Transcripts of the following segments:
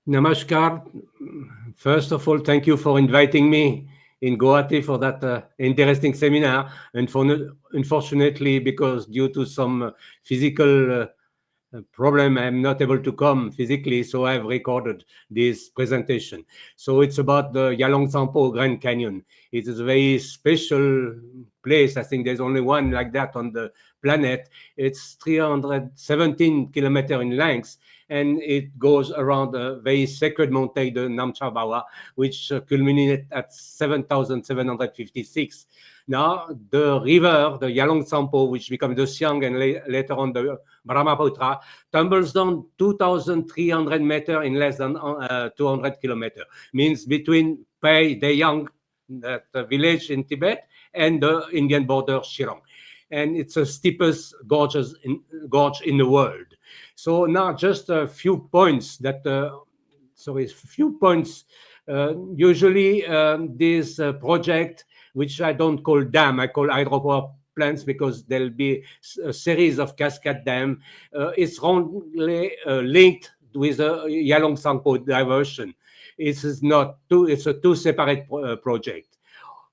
Namaskar. First of all, thank you for inviting me in Guwahati for that interesting seminar. And unfortunately, because due to some physical problem, I'm not able to come physically, so I've recorded this presentation. So it's about the Yalong Sanpo Grand Canyon. It is a very special place. I think there's only one like that on the planet. It's 317 kilometers in length, and it goes around a very sacred mountain, the Namcha Bawa, which culminates at 7,756. Now, the river, the Yalong Sanpo, which becomes the Siang and later on the Brahmaputra, tumbles down 2,300 meters in less than 200 kilometers. Means between Pai Deyang, that village in Tibet, and the Indian border, Shillong. And it's the steepest gorge in the world. So now just a few points usually this project, which I don't call dam, I call hydropower plants because there'll be a series of cascade dam. It's only linked with the Yalong Sanpo diversion. It's a two separate project.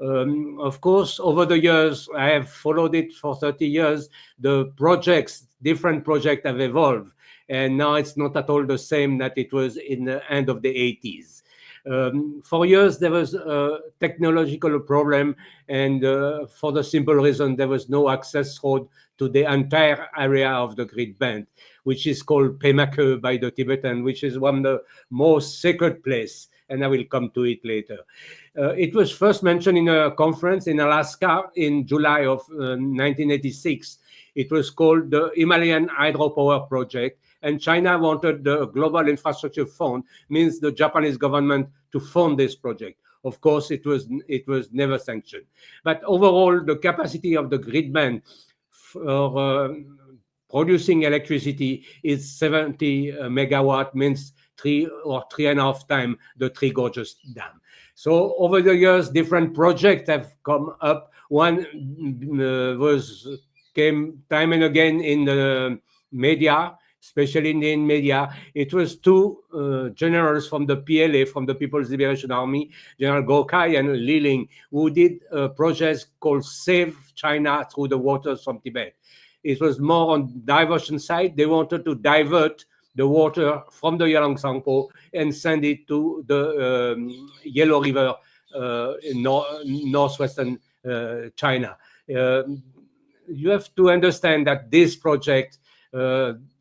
Of course, over the years, I have followed it for 30 years. The different projects have evolved. And now it's not at all the same that it was in the end of the 80s. For years, there was a technological problem, and for the simple reason there was no access road to the entire area of the Great Band, which is called Pemake by the Tibetan, which is one of the most sacred places, and I will come to it later. It was first mentioned in a conference in Alaska in July of 1986. It was called the Himalayan Hydropower Project, and China wanted the Global Infrastructure Fund, means the Japanese government, to fund this project. Of course, it was never sanctioned. But overall, the capacity of the grid band for producing electricity is 70 megawatt, means 3.5 times the Three Gorges Dam. So over the years, different projects have come up. One came time and again in the media, especially in the media. It was two generals from the PLA, from the People's Liberation Army, General Gokai and Li Ling, who did a project called Save China Through the Waters from Tibet. It was more on diversion side. They wanted to divert the water from the Yalong Sanpo and send it to the Yellow River in northwestern China. You have to understand that this project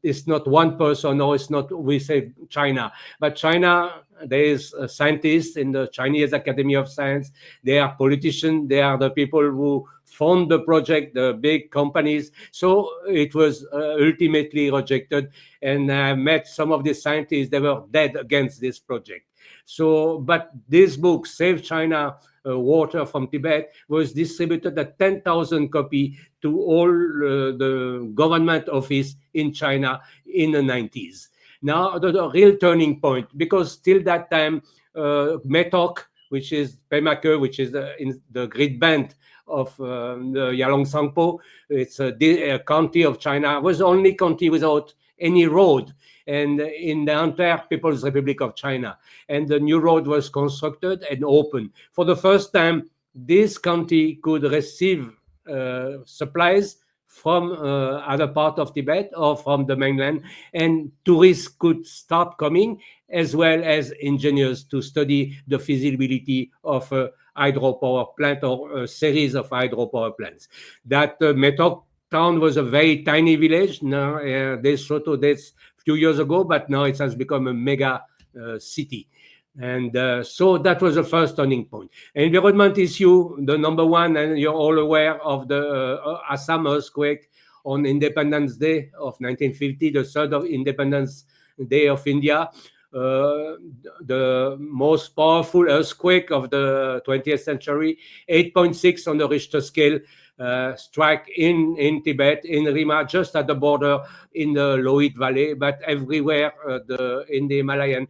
is not one person, or it's not, we say China, but China, there is scientists in the Chinese Academy of Science, they are politicians, they are the people who fund the project, the big companies. So it was ultimately rejected. And I met some of the scientists, they were dead against this project. So, but this book, Save China Water from Tibet, was distributed at 10,000 copies to all the government office in China in the 90s. Now, the real turning point, because till that time, Metok, which is Pemake, which is in the Great Band of the Yalong Sanpo, it's a county of China, was the only county without any road, and in the entire People's Republic of China. And the new road was constructed and opened. For the first time, this county could receive supplies from other part of Tibet or from the mainland, and tourists could start coming, as well as engineers to study the feasibility of a hydropower plant or a series of hydropower plants. That Metok town was a very tiny village. Now this photo dates a few years ago, but now it has become a mega city. And so that was the first turning point. Environment issue, the number one, and you're all aware of the Assam earthquake on Independence Day of 1950, the third of Independence Day of India. The most powerful earthquake of the 20th century, 8.6 on the Richter scale, strike in Tibet, in Rima, just at the border in the Loit Valley, but everywhere in the Himalayan,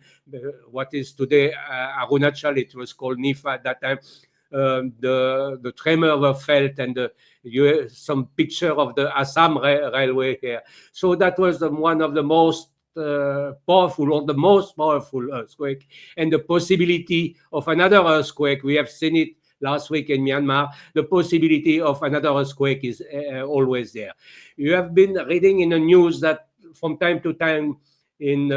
what is today Arunachal, it was called Nifa at that time. The tremor were felt, and some picture of the Assam railway here. So that was one of the most powerful or the most powerful earthquake, and the possibility of another earthquake. We have seen it last week in Myanmar. The possibility of another earthquake is always there. You have been reading in the news that from time to time in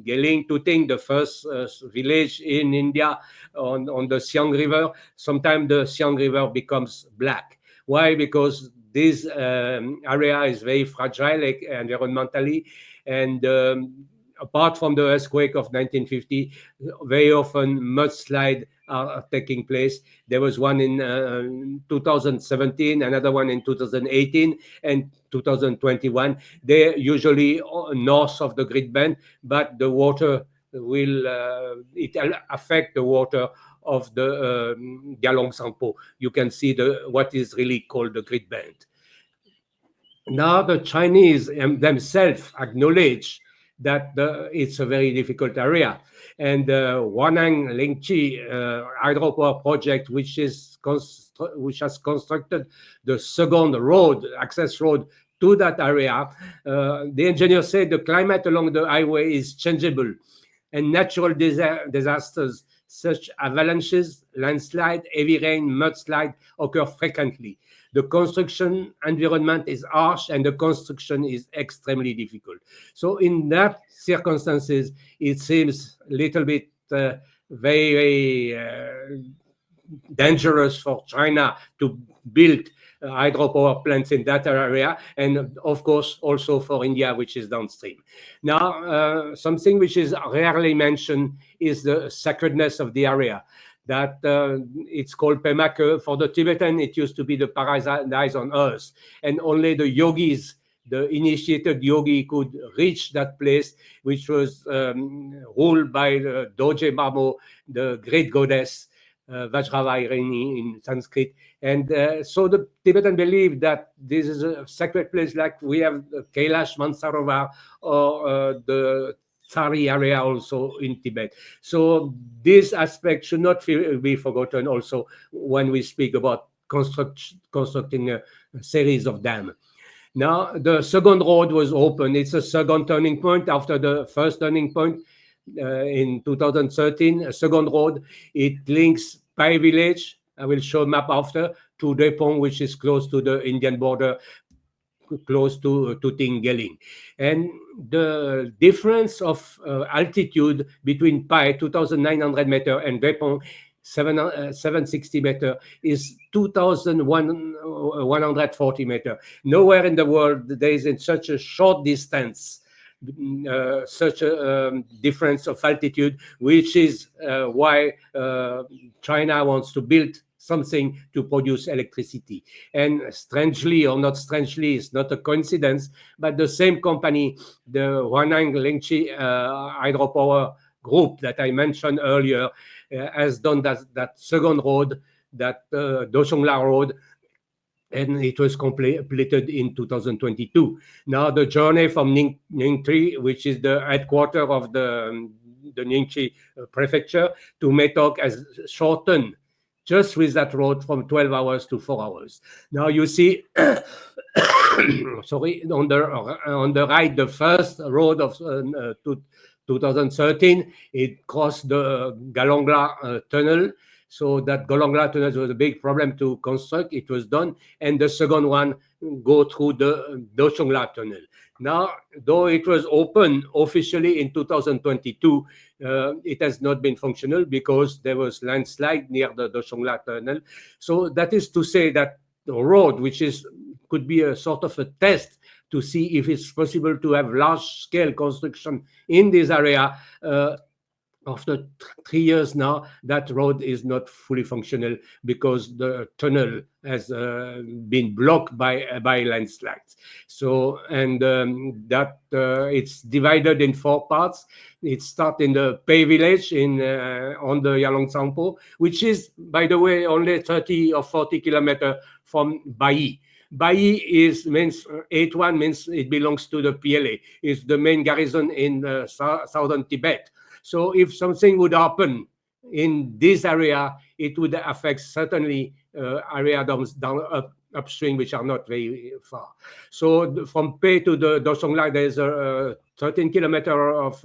Geling, Tuting, the first village in India on the Siang River, sometimes the Siang River becomes black. Why? Because this area is very fragile environmentally, and apart from the earthquake of 1950, very often mudslide are taking place. There was one in 2017, another one in 2018, and 2021. They're usually north of the Great Bend, but the water will it affect the water of the Galong Sampo. You can see what is really called the Great Bend. Now the Chinese themselves acknowledge that it's a very difficult area. And the Wanang Lingchi hydropower project, which has constructed the second road, access road to that area, the engineer said the climate along the highway is changeable, and natural disasters such avalanches, landslide, heavy rain, mudslide occur frequently. The construction environment is harsh and the construction is extremely difficult. So in that circumstances, it seems a little bit very dangerous for China to build hydropower plants in that area, and of course also for India, which is downstream. Now, something which is rarely mentioned is the sacredness of the area. That it's called Pemake. For the Tibetan, it used to be the paradise on earth, and only the yogis, the initiated yogi, could reach that place, which was ruled by the Doje Mamo, the great goddess, Vajravahirini in Sanskrit. And so the Tibetan believe that this is a sacred place, like we have the Kailash Mansarovar or the Tsari area also in Tibet. So this aspect should not be forgotten also when we speak about constructing a series of dams. Now, the second road was open. It's a second turning point after the first turning point in 2013. A second road. It links Pai village, I will show a map after, to Depong, which is close to the Indian border, close to Tinggeling. And the difference of altitude between Pai, 2,900 meters, and Depong, 760 meters, is 2,140 meters. Nowhere in the world there is in such a short distance such a difference of altitude, which is why China wants to build something to produce electricity. And strangely or not strangely, it's not a coincidence, but the same company, the Huaneng Lingchi hydropower group that I mentioned earlier, has done that second road, that Doshongla road, and it was completed in 2022. Now the journey from Ningchi, which is the headquarters of the Ningchi prefecture, to Metok, has shortened just with that road from 12 hours to 4 hours. Now you see, sorry, on the right, the first road of 2013, it crossed the Galongla tunnel. So that Galongla tunnel was a big problem to construct. It was done. And the second one go through the Doshongla tunnel. Now, though it was open officially in 2022, it has not been functional because there was landslide near the Doshongla tunnel. So that is to say that the road, which could be a sort of a test to see if it's possible to have large-scale construction in this area, after 3 years now, that road is not fully functional because the tunnel has been blocked by landslides. So, and that it's divided in 4 parts. It starts in the Pei village on the Yalong Sampo, which is, by the way, only 30 or 40 kilometers from Bai. Bai means 81 means it belongs to the PLA. It's the main garrison in southern Tibet. So if something would happen in this area, it would affect certainly area down upstream, which are not very far. So from Pe to the Dosongla, there's a 13-kilometer of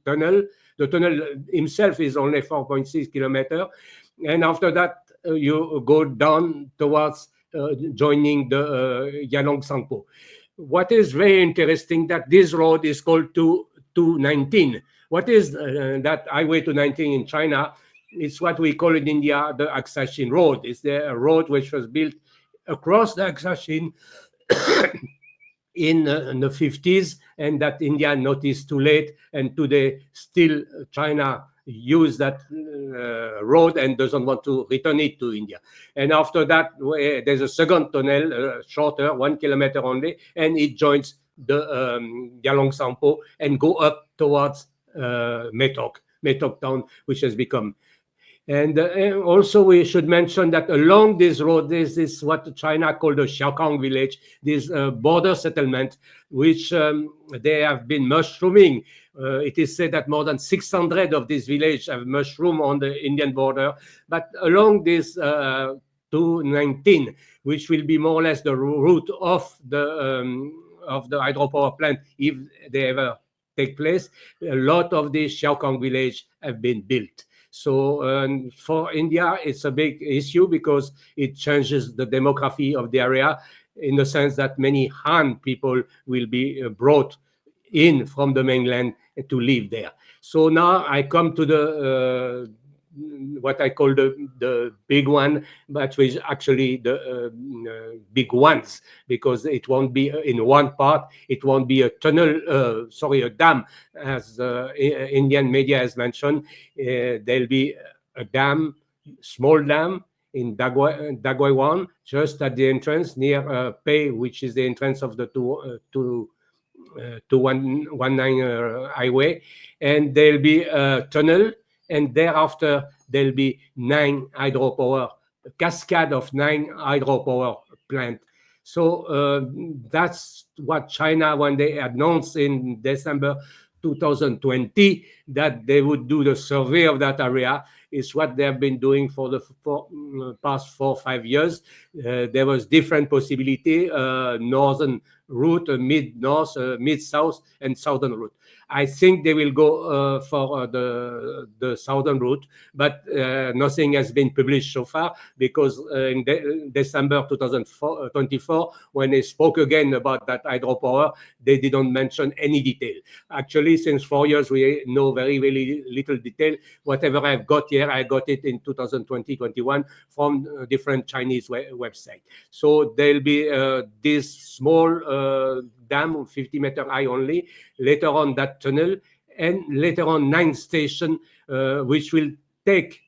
tunnel. The tunnel himself is only 4.6 kilometer, and after that you go down towards joining the Yalong Sangpo. What is very interesting that this road is called 219. What is that highway 219 in China? It's what we call in India the Aksashin Road. It's the road which was built across the Aksashin in the 50s, and that India noticed too late, and today still China use that road and doesn't want to return it to India. And after that, there's a second tunnel, shorter, 1 kilometer only, and it joins the Yalong Sampo and go up towards Metok town, which has become. And also we should mention that along this road, there's this what China called the Xiaokang village, this border settlement, which they have been mushrooming. It is said that more than 600 of these villages have mushroomed on the Indian border. But along this 219, which will be more or less the route of the hydropower plant if they ever take place, a lot of these Xiaokang village have been built. So for India, it's a big issue because it changes the demography of the area in the sense that many Han people will be brought in from the mainland to live there. So now I come to the what I call the big one, but which actually the big ones, because it won't be in one part, it won't be a tunnel, a dam, as Indian media has mentioned. There'll be a dam, small dam in Dagwaiwan, just at the entrance near Pei, which is the entrance of the 219 highway, and there'll be a tunnel, and thereafter there'll be a cascade of 9 hydropower plant. So that's what China, when they announced in December 2020 that they would do the survey of that area, is what they have been doing for the past 4 or 5 years. There was different possibility, northern route, mid-north, mid-south, and southern route. I think they will go for the southern route, but nothing has been published so far, because in December 2024, when they spoke again about that hydropower, they didn't mention any detail. Actually, since 4 years, we know very, very little detail. Whatever I've got here, I got it in 2020-21 from different Chinese websites. So there'll be this small dam, 50-meter high only, later on that tunnel, and later on 9 station, which will take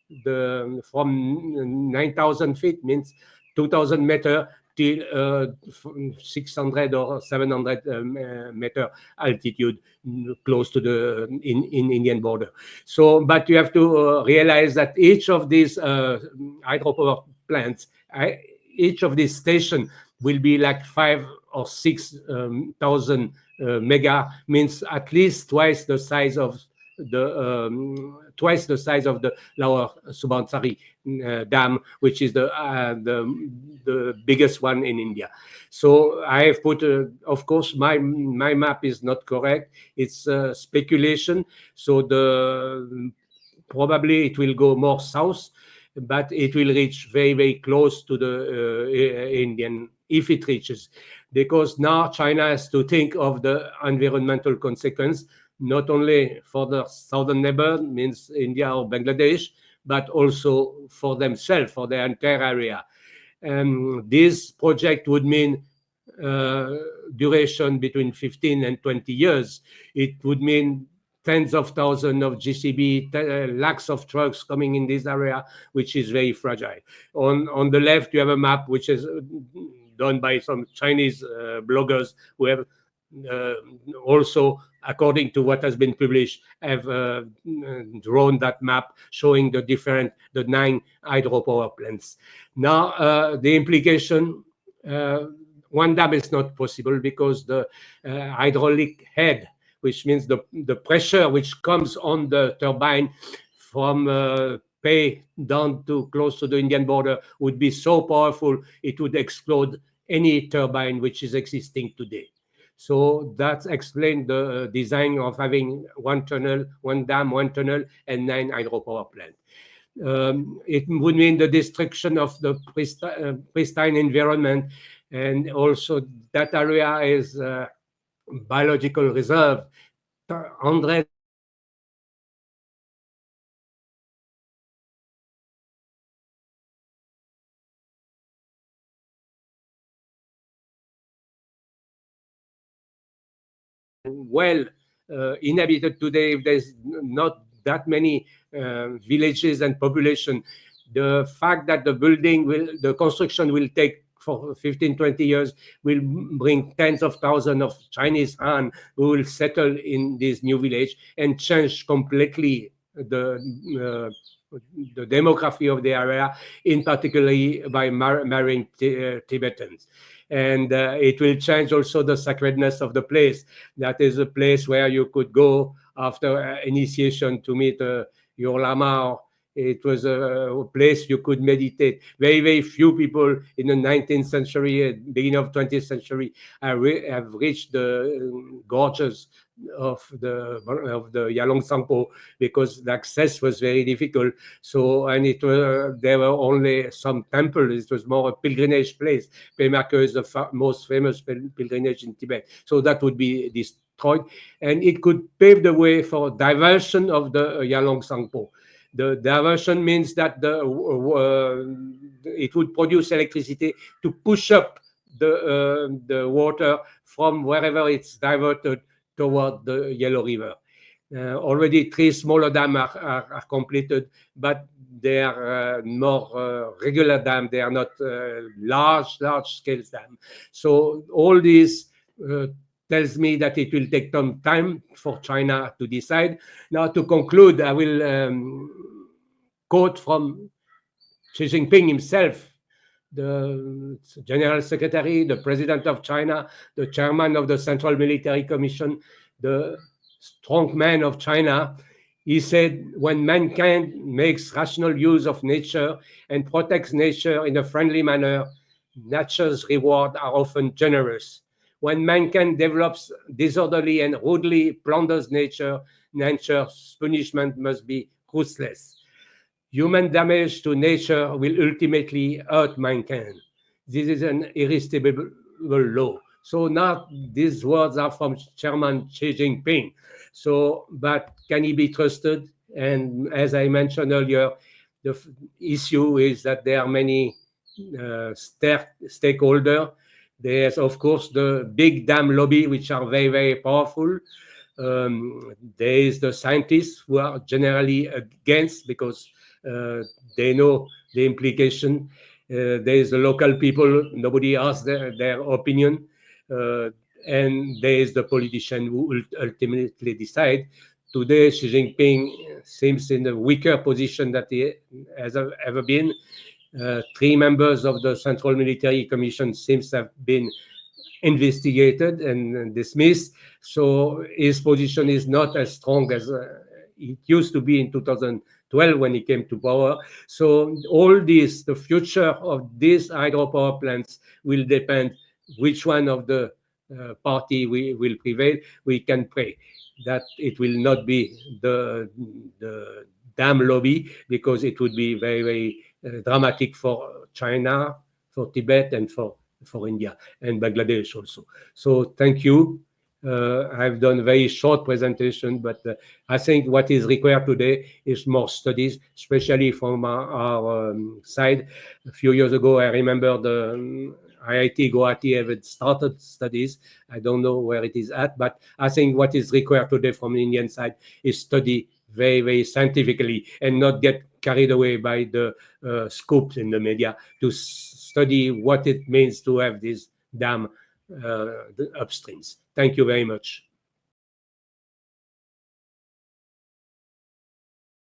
from 9,000 feet, means 2,000 meter, till 600 or 700 meter altitude, close to the in Indian border. So, but you have to realize that each of these hydropower plants, each of these stations will be like 5 or 6,000 mega, means at least twice the size of the Lower Subansari Dam, which is the biggest one in India. So I have put, of course, my map is not correct. It's speculation. So probably it will go more south, but it will reach very, very close to the Indian, if it reaches, because now China has to think of the environmental consequence, not only for the southern neighbor, means India or Bangladesh, but also for themselves, for the entire area. This project would mean duration between 15 and 20 years. It would mean tens of thousands of GCB, lakhs of trucks coming in this area, which is very fragile. On the left, you have a map which is done by some Chinese bloggers who have also, according to what has been published, have drawn that map showing the 9 hydropower plants. Now, the implication, one dam is not possible because the hydraulic head, which means the pressure which comes on the turbine from spay down to close to the Indian border would be so powerful it would explode any turbine which is existing today. So that's explained the design of having one tunnel, one dam, one tunnel, and 9 hydropower plants. It would mean the destruction of the pristine environment, and also that area is biological reserve. Hundreds of thousands of species of well inhabited today. If there's not that many villages and population, the fact that the construction will take for 15, 20 years will bring tens of thousands of Chinese Han who will settle in this new village and change completely the demography of the area, in particularly by marrying Tibetans. And it will change also the sacredness of the place. That is a place where you could go after initiation to meet your lama. It was a place you could meditate. Very, very few people in the 19th century, beginning of 20th century, have reached the gorges of the Yalong Sangpo, because the access was very difficult. So, and there were only some temples. It was more a pilgrimage place. Pemaka is the most famous pilgrimage in Tibet. So that would be destroyed, and it could pave the way for diversion of the Yalong Sangpo. The diversion means that it would produce electricity to push up the water from wherever it's diverted toward the Yellow River. Already 3 smaller dams are completed, but they are more regular dams. They are not large scale dams. So all this tells me that it will take some time for China to decide. Now, to conclude, I will quote from Xi Jinping himself, the General Secretary, the President of China, the Chairman of the Central Military Commission, the strong man of China. He said, when mankind makes rational use of nature and protects nature in a friendly manner, nature's rewards are often generous. When mankind develops disorderly and rudely plunders nature, nature's punishment must be ruthless. Human damage to nature will ultimately hurt mankind. This is an irresistible law. So now these words are from Chairman Xi Jinping. So, but can he be trusted? And as I mentioned earlier, the issue is that there are many stakeholders. There's, of course, the big dam lobby, which are very, very powerful. There is the scientists who are generally against, because they know the implication. There is the local people, nobody asks their opinion. And there is the politician who will ultimately decide. Today, Xi Jinping seems in a weaker position that he has ever been. 3 members of the Central Military Commission seems to have been investigated and dismissed. So his position is not as strong as it used to be in 2012 when he came to power. So all this, the future of these hydropower plants will depend which one of the party will prevail. We can pray that it will not be the dam lobby, because it would be very, very dramatic for China, for Tibet, and for India and Bangladesh also. So thank you. I've done a very short presentation, but I think what is required today is more studies, especially from our side. A few years ago, I remember the IIT Guwahati have started studies. I don't know where it is at, but I think what is required today from the Indian side is study very, very scientifically and not get carried away by the scoops in the media, to study what it means to have this dam upstreams. Thank you very much.